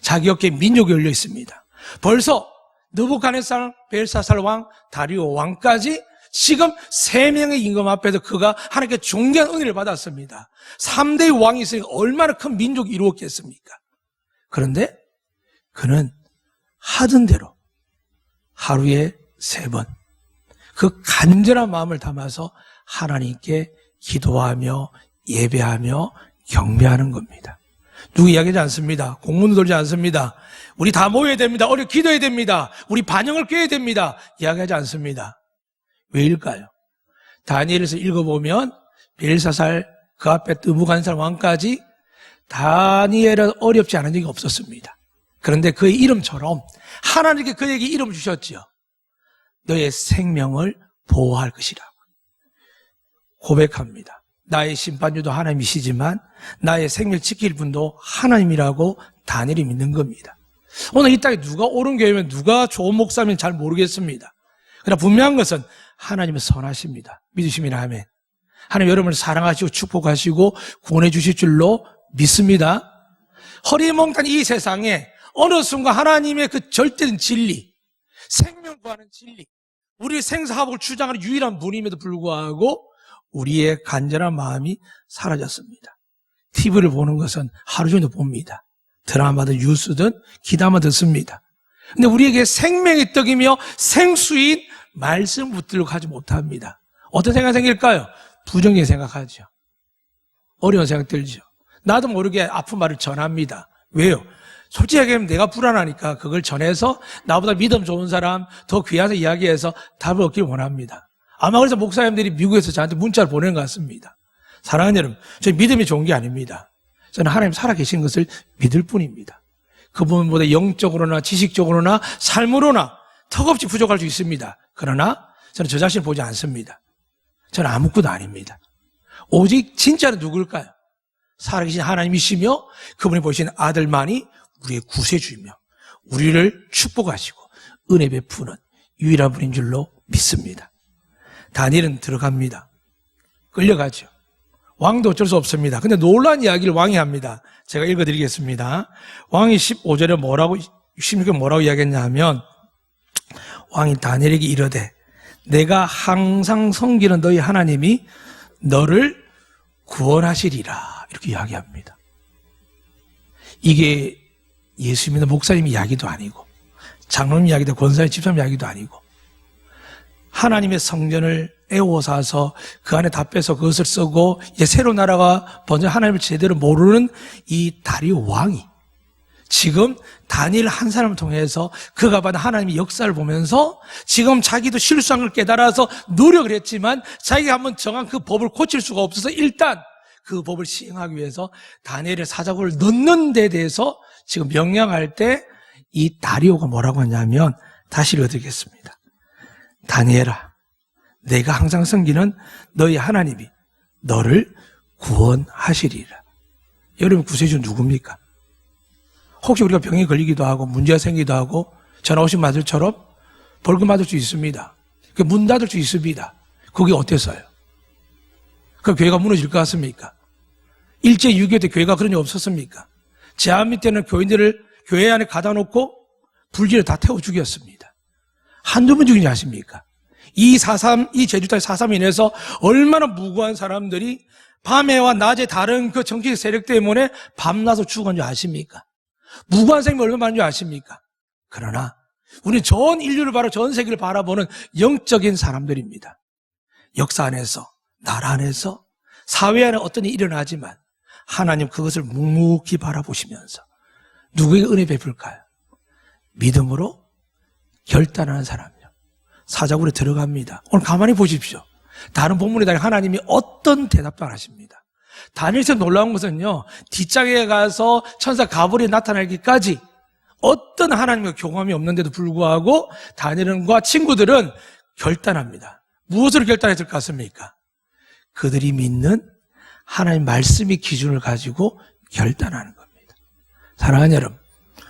자기 어깨에 민족이 열려 있습니다. 벌써 느부갓네살, 벨사살 왕, 다리오 왕까지 지금 3명의 임금 앞에서 그가 하나님께 존귀한 은혜를 받았습니다. 3대의 왕이 있으니까 얼마나 큰 민족이 이루었겠습니까? 그런데 그는 하던 대로 하루에 3번 그 간절한 마음을 담아서 하나님께 기도하며 예배하며 경배하는 겁니다. 누구 이야기하지 않습니다. 공문도 돌지 않습니다. 우리 다 모여야 됩니다. 어려 기도해야 됩니다. 우리 반영을 꿰야 됩니다. 이야기하지 않습니다. 왜일까요? 다니엘에서 읽어보면 벨사살 그 앞에 느부갓네살 왕까지 다니엘은 어렵지 않은 적이 없었습니다. 그런데 그의 이름처럼 하나님께 그에게 이름을 주셨지요. 너의 생명을 보호할 것이라고 고백합니다. 나의 심판주도 하나님이시지만 나의 생명을 지킬 분도 하나님이라고 다니엘이 믿는 겁니다. 오늘 이 땅에 누가 옳은 교회면 누가 좋은 목사면 잘 모르겠습니다. 그러나 분명한 것은 하나님은 선하십니다. 믿으시면 아멘. 하나님 여러분을 사랑하시고 축복하시고 구원해 주실 줄로 믿습니다. 허리몽탄 이 세상에 어느 순간 하나님의 그 절대된 진리, 생명 구하는 진리, 우리의 생사화복을 주장하는 유일한 분임에도 불구하고 우리의 간절한 마음이 사라졌습니다. TV를 보는 것은 하루 종일 봅니다. 드라마든 뉴스든 기다만 듣습니다. 근데 우리에게 생명의 떡이며 생수인 말씀 붙들고 하지 못합니다. 어떤 생각 생길까요? 부정적인 생각하죠. 어려운 생각 들죠. 나도 모르게 아픈 말을 전합니다. 왜요? 솔직히 얘기하면 내가 불안하니까 그걸 전해서 나보다 믿음 좋은 사람, 더 귀한 이야기해서 답을 얻길 원합니다. 아마 그래서 목사님들이 미국에서 저한테 문자를 보내는 것 같습니다. 사랑하는 여러분, 저희 믿음이 좋은 게 아닙니다. 저는 하나님 살아계신 것을 믿을 뿐입니다. 그분보다 영적으로나 지식적으로나 삶으로나 턱없이 부족할 수 있습니다. 그러나 저는 저 자신을 보지 않습니다. 저는 아무것도 아닙니다. 오직 진짜는 누굴까요? 살아계신 하나님이시며 그분이 보시는 아들만이 우리의 구세주이며 우리를 축복하시고 은혜 베푸는 유일한 분인 줄로 믿습니다. 다니엘은 들어갑니다. 끌려가죠. 왕도 어쩔 수 없습니다. 근데 놀라운 이야기를 왕이 합니다. 제가 읽어드리겠습니다. 왕이 15절에 16절에 뭐라고 이야기했냐 하면 왕이 다니엘에게 이르되 내가 항상 섬기는 너희 하나님이 너를 구원하시리라 이렇게 이야기합니다. 이게 예수 믿는 목사님 이야기도 아니고 장로님 이야기도 권사님 집사님 이야기도 아니고 하나님의 성전을 애워사서 그 안에 다 빼서 그것을 쓰고 이제 새로운 나라가 번져 하나님을 제대로 모르는 이 다리오 왕이 지금 다니엘 한 사람을 통해서 그가 받은 하나님의 역사를 보면서 지금 자기도 실수한 걸 깨달아서 노력을 했지만 자기가 한번 정한 그 법을 고칠 수가 없어서 일단 그 법을 시행하기 위해서 다니엘의 사자굴을 넣는 데 대해서 지금 명령할 때 이 다리오가 뭐라고 하냐면 다시 읽어드리겠습니다. 다니엘아, 내가 항상 섬기는 너희 하나님이 너를 구원하시리라. 여러분 구세주 누굽니까? 혹시 우리가 병에 걸리기도 하고 문제가 생기기도 하고 전화 오신 아들처럼 벌금 받을 수 있습니다. 문 닫을 수 있습니다. 그게 어땠어요? 그 교회가 무너질 것 같습니까? 일제 6.25 때 교회가 그런 일 없었습니까? 제한미 때는 교인들을 교회 안에 가다 놓고 불지를 다 태워 죽였습니다. 한두 번 죽인지 아십니까? 이 제주도의 4.3 인해서 얼마나 무고한 사람들이 밤에와 낮에 다른 그 정치적 세력 때문에 밤낮으로 죽은 줄 아십니까? 무고한 생명이 얼마나 많은 줄 아십니까? 그러나 우리는 전 인류를 전 세계를 바라보는 영적인 사람들입니다. 역사 안에서, 나라 안에서, 사회 안에 어떤 일이 일어나지만 하나님 그것을 묵묵히 바라보시면서 누구에게 은혜 베풀까요? 믿음으로 결단하는 사람이요. 사자굴에 들어갑니다. 오늘 가만히 보십시오. 다른 본문에 달린 하나님이 어떤 대답도 안 하십니다. 다니엘에서 놀라운 것은요, 뒷장에 가서 천사 가브리엘이 나타나기까지 어떤 하나님과 교감이 없는데도 불구하고 다니엘과 친구들은 결단합니다. 무엇으로 결단했을 것 같습니까? 그들이 믿는 하나님 말씀의 기준을 가지고 결단하는 겁니다. 사랑하는 여러분,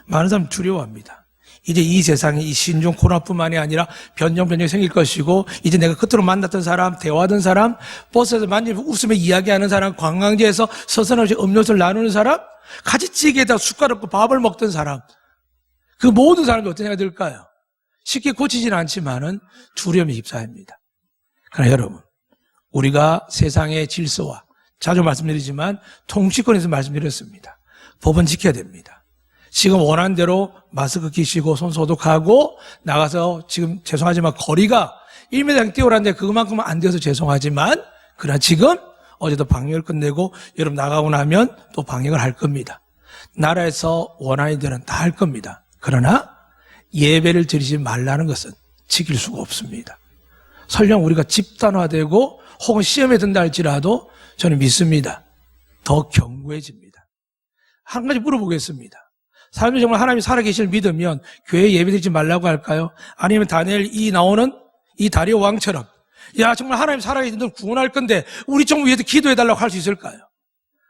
많은 사람 두려워합니다. 이제 이 세상에 이 신종 코로나뿐만이 아니라 변종이 생길 것이고 이제 내가 겉으로 만났던 사람, 대화하던 사람, 버스에서 만지면 웃으며 이야기하는 사람, 관광지에서 서서히 음료수를 나누는 사람, 같이 찌개에다 숟가락 고 밥을 먹던 사람, 그 모든 사람들 어떤 생각이 들까요? 쉽게 고치지는 않지만은 두려움이 휩싸입니다. 그러나 여러분, 우리가 세상의 질서와 자주 말씀드리지만 통치권에서 말씀드렸습니다. 법은 지켜야 됩니다. 지금 원하는 대로 마스크 끼시고 손 소독하고 나가서 지금 죄송하지만 거리가 1m 뛰어라는데 그만큼은 안 돼서 죄송하지만 그러나 지금 어제도 방역을 끝내고 여러분 나가고 나면 또 방역을 할 겁니다. 나라에서 원하는 대로는 다 할 겁니다. 그러나 예배를 드리지 말라는 것은 지킬 수가 없습니다. 설령 우리가 집단화되고 혹은 시험에 든다 할지라도 저는 믿습니다. 더 견고해집니다. 한 가지 물어보겠습니다. 사람들이 정말 하나님이 살아계실 믿으면 교회에 예배드리지 말라고 할까요? 아니면 다니엘 이 나오는 이 다리오 왕처럼 야 정말 하나님 살아계신 분 구원할 건데 우리 좀 위해서 기도해달라고 할 수 있을까요?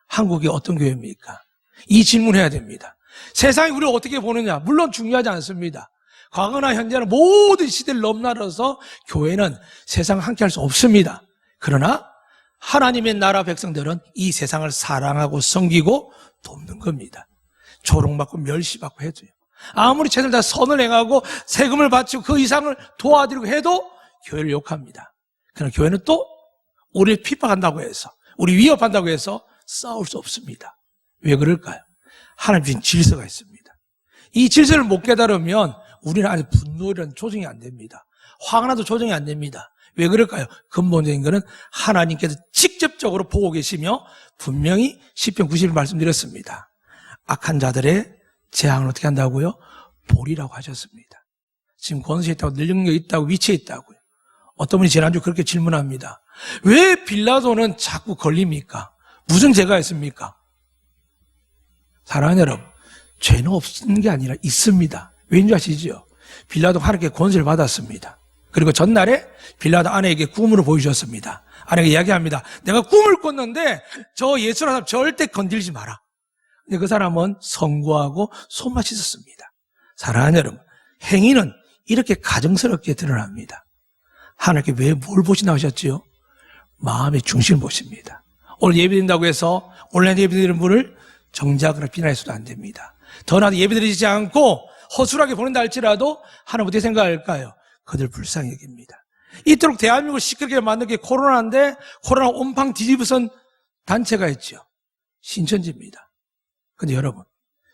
한국이 어떤 교회입니까? 이 질문해야 됩니다. 세상이 우리를 어떻게 보느냐 물론 중요하지 않습니다. 과거나 현재나 모든 시대를 넘나들어서 교회는 세상을 함께 할 수 없습니다. 그러나 하나님의 나라 백성들은 이 세상을 사랑하고 섬기고 돕는 겁니다. 조롱받고 멸시받고 해도요. 아무리 쟤들 다 선을 행하고 세금을 바치고 그 이상을 도와드리고 해도 교회를 욕합니다. 그러나 교회는 또 우리를 핍박한다고 해서 우리 위협한다고 해서 싸울 수 없습니다. 왜 그럴까요? 하나님 주신 질서가 있습니다. 이 질서를 못 깨달으면 우리는 아직 분노는 조정이 안 됩니다. 화가 나도 조정이 안 됩니다. 왜 그럴까요? 근본적인 것은 하나님께서 직접적으로 보고 계시며 분명히 시편 90을 말씀드렸습니다. 악한 자들의 재앙을 어떻게 한다고요? 보리라고 하셨습니다. 지금 권세에 있다고 능력이 있다고 위치에 있다고요. 어떤 분이 지난주 그렇게 질문합니다. 왜 빌라도는 자꾸 걸립니까? 무슨 죄가 있습니까? 사랑하는 여러분, 죄는 없는 게 아니라 있습니다. 왠지 아시죠? 빌라도가 하나님께 권세를 받았습니다. 그리고 전날에 빌라도 아내에게 꿈으로 보여주셨습니다. 아내가 이야기합니다. 내가 꿈을 꿨는데 저 예수라는 사람 절대 건들지 마라. 근데 그 사람은 성구하고 손만 씻었습니다. 사랑하는 여러분, 행위는 이렇게 가정스럽게 드러납니다. 하나님께 왜 뭘 보시나 하셨지요? 마음의 중심을 보십니다. 오늘 예배드린다고 해서 온라인 예배드리는 분을 정죄하거나 비난해서도 안 됩니다. 더 나아가 예배드리지 않고 허술하게 보낸다 할지라도 하나님 어떻게 생각할까요? 그들 불쌍히 여깁니다. 이토록 대한민국을 시끄럽게 만든 게 코로나인데 코로나 온팡 뒤집어선 단체가 있죠. 신천지입니다. 근데 여러분,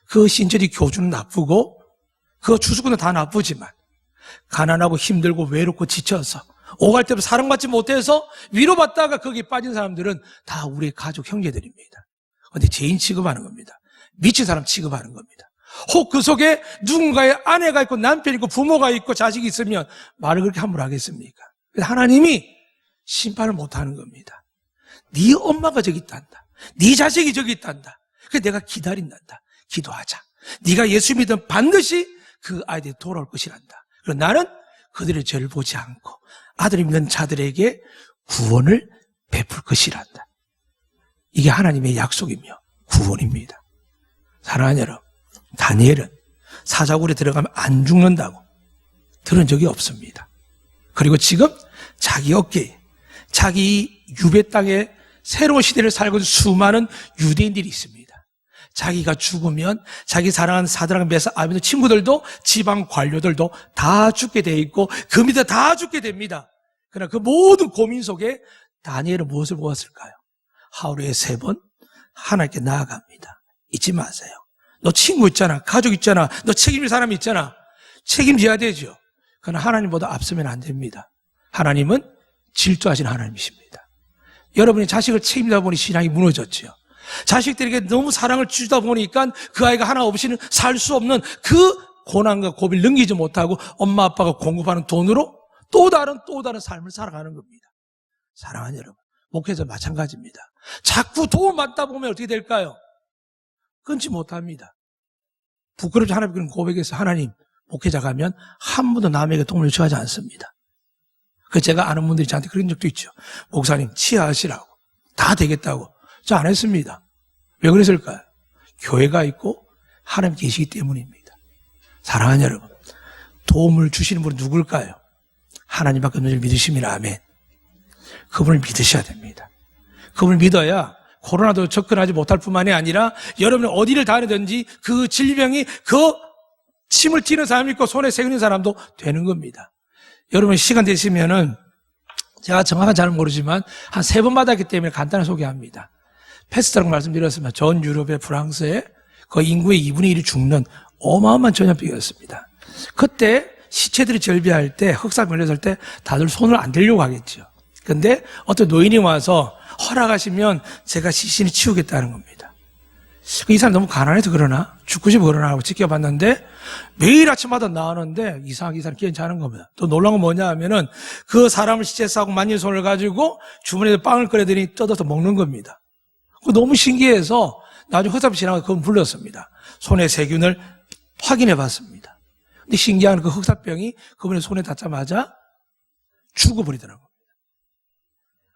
그 신천지 교주는 나쁘고 그 주수군은 다 나쁘지만 가난하고 힘들고 외롭고 지쳐서 오갈 때도 사랑받지 못해서 위로받다가 거기에 빠진 사람들은 다 우리의 가족 형제들입니다. 근데 죄인 취급하는 겁니다. 미친 사람 취급하는 겁니다. 혹 그 속에 누군가의 아내가 있고 남편이 있고 부모가 있고 자식이 있으면 말을 그렇게 함부로 하겠습니까? 하나님이 심판을 못하는 겁니다. 네 엄마가 저기 있단다. 네 자식이 저기 있단다. 그래서 내가 기다린단다. 기도하자. 네가 예수 믿으면 반드시 그 아이들이 돌아올 것이란다. 그리고 나는 그들의 죄를 보지 않고 아들이 믿는 자들에게 구원을 베풀 것이란다. 이게 하나님의 약속이며 구원입니다. 사랑하는 여러분, 다니엘은 사자굴에 들어가면 안 죽는다고 들은 적이 없습니다. 그리고 지금 자기 어깨에 자기 유배 땅에 새로운 시대를 살고 있는 수많은 유대인들이 있습니다. 자기가 죽으면 자기 사랑하는 사드락 메삭 아벤노 친구들도 지방 관료들도 다 죽게 돼 있고 그 밑에 다 죽게 됩니다. 그러나 그 모든 고민 속에 다니엘은 무엇을 보았을까요? 하루에 3번 하나님께 나아갑니다. 잊지 마세요. 너 친구 있잖아. 가족 있잖아. 너 책임질 사람이 있잖아. 책임져야 되죠. 그러나 하나님보다 앞서면 안 됩니다. 하나님은 질투하시는 하나님이십니다. 여러분이 자식을 책임지다 보니 신앙이 무너졌죠. 자식들에게 너무 사랑을 주다 보니까 그 아이가 하나 없이는 살 수 없는 그 고난과 고비를 넘기지 못하고 엄마 아빠가 공급하는 돈으로 또 다른 삶을 살아가는 겁니다. 사랑하는 여러분, 목회자 마찬가지입니다. 자꾸 도움 받다 보면 어떻게 될까요? 끊지 못합니다. 부끄럽지 하나님 그런 고백에서 하나님, 목회자 가면 한 번도 남에게 도움을 요청하지 않습니다. 그 제가 아는 분들이 저한테 그런 적도 있죠. 목사님 치하하시라고 다 되겠다고. 저 안 했습니다. 왜 그랬을까요? 교회가 있고 하나님 계시기 때문입니다. 사랑하는 여러분, 도움을 주시는 분은 누굴까요? 하나님밖에 없는 줄 믿으시면 아멘. 그분을 믿으셔야 됩니다. 그분을 믿어야 코로나도 접근하지 못할 뿐만이 아니라 여러분이 어디를 다니든지 그 질병이 그 침을 튀는 사람이 있고 손에 새기는 사람도 되는 겁니다. 여러분 시간 되시면은 제가 정확한 잘 모르지만 한 3번 받았기 때문에 간단히 소개합니다. 패스트라고 말씀드렸습니다. 전 유럽의 프랑스에 그 인구의 2분의 1이 죽는 어마어마한 전염병이었습니다. 그때 시체들이 절비할 때 흑사 걸렸을 때 다들 손을 안 대려고 하겠죠. 근데 어떤 노인이 와서 허락하시면 제가 시신을 치우겠다는 겁니다. 이 사람 너무 가난해서 그러나? 죽고 싶어 그러나 하고 지켜봤는데 매일 아침마다 나오는데 이상하게 이 사람 괜찮은 겁니다. 또 놀라운 건 뭐냐 하면은 그 사람을 시체 싸고 만진 손을 가지고 주머니에 빵을 꺼내더니 뜯어서 먹는 겁니다. 너무 신기해서 나중에 허사비 지나가서 그분 불렀습니다. 손의 세균을 확인해 봤습니다. 근데 신기한 그 흑사병이 그분의 손에 닿자마자 죽어버리더라고요.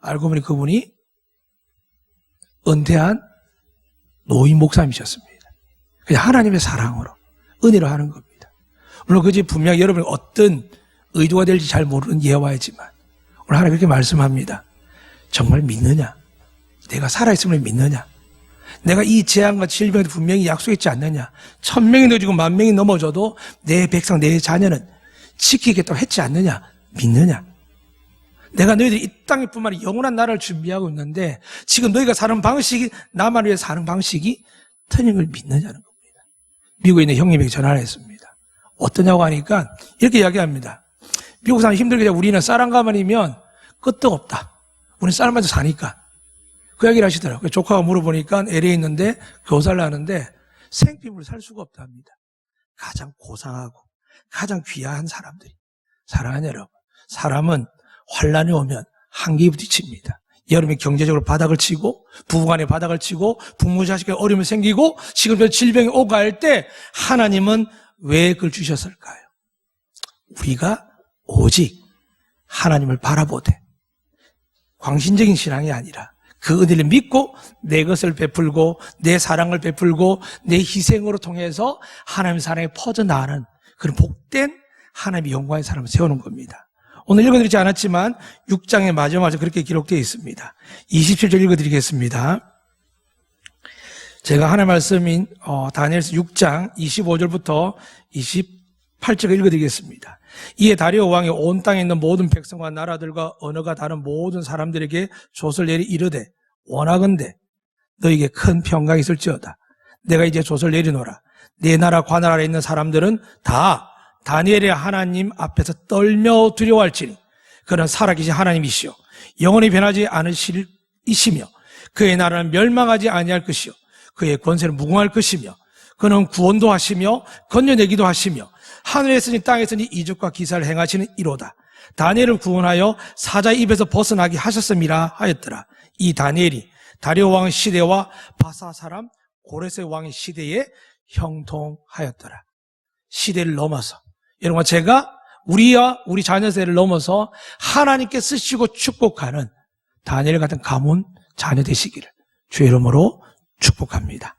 알고 보니 그분이 은퇴한 노인 목사님이셨습니다. 그냥 하나님의 사랑으로, 은혜로 하는 겁니다. 물론 그것이 분명히 여러분이 어떤 의도가 될지 잘 모르는 예화이지만 오늘 하나님 그렇게 말씀합니다. 정말 믿느냐? 내가 살아있음을 믿느냐? 내가 이 재앙과 질병에도 분명히 약속했지 않느냐? 1000명이 넘어지고 10,000명이 넘어져도 내 백성, 내 자녀는 지키겠다고 했지 않느냐? 믿느냐? 내가 너희들이 이 땅뿐만 아니라 영원한 나라를 준비하고 있는데 지금 너희가 사는 방식이 나만 위해 사는 방식이 틀린 걸 믿느냐는 겁니다. 미국에 있는 형님에게 전화를 했습니다. 어떠냐고 하니까 이렇게 이야기합니다. 미국 사람 힘들게 우리는 쌀 한 가마니면 끄떡 없다. 우리는 쌀만 사니까. 그 이야기를 하시더라고요. 조카가 물어보니까 LA에 있는데 교사를 하는데 생피물을 살 수가 없답니다. 가장 고상하고 가장 귀한 사람들이. 사랑하는 여러분, 사람은 환란이 오면 한계에 부딪힙니다. 여름에 경제적으로 바닥을 치고 부부간에 바닥을 치고 부모 자식에 어려움이 생기고 지금 질병이 오고 할 때 하나님은 왜 그걸 주셨을까요? 우리가 오직 하나님을 바라보되 광신적인 신앙이 아니라 그 은혜를 믿고 내 것을 베풀고 내 사랑을 베풀고 내 희생으로 통해서 하나님의 사랑이 퍼져나가는 그런 복된 하나님의 영광의 사람을 세우는 겁니다. 오늘 읽어드리지 않았지만 6장의 마지막에 그렇게 기록되어 있습니다. 27절 읽어드리겠습니다. 제가 하나님의 말씀인 다니엘서 6장 25절부터 28절 읽어드리겠습니다. 이에 다리오 왕이 온 땅에 있는 모든 백성과 나라들과 언어가 다른 모든 사람들에게 조서를 내리 이르되 원하건대 너에게 큰 평강이 있을지어다. 내가 이제 조서를 내리노라. 내 나라 관할 아래 있는 사람들은 다 다니엘의 하나님 앞에서 떨며 두려워할지니 그는 살아계신 하나님이시요 영원히 변하지 않으시며 그의 나라는 멸망하지 아니할 것이요 그의 권세는 무궁할 것이며 그는 구원도 하시며 건져내기도 하시며 하늘에 있으니 땅에 있으니 이적과 기사를 행하시는 이로다. 다니엘을 구원하여 사자의 입에서 벗어나게 하셨음이라 하였더라. 이 다니엘이 다리오 왕의 시대와 바사 사람 고레스 왕의 시대에 형통하였더라. 시대를 넘어서 여러분, 제가 우리와 우리 자녀 세대를 넘어서 하나님께 쓰시고 축복하는 다니엘 같은 가문 자녀 되시기를 주의 이름으로 축복합니다.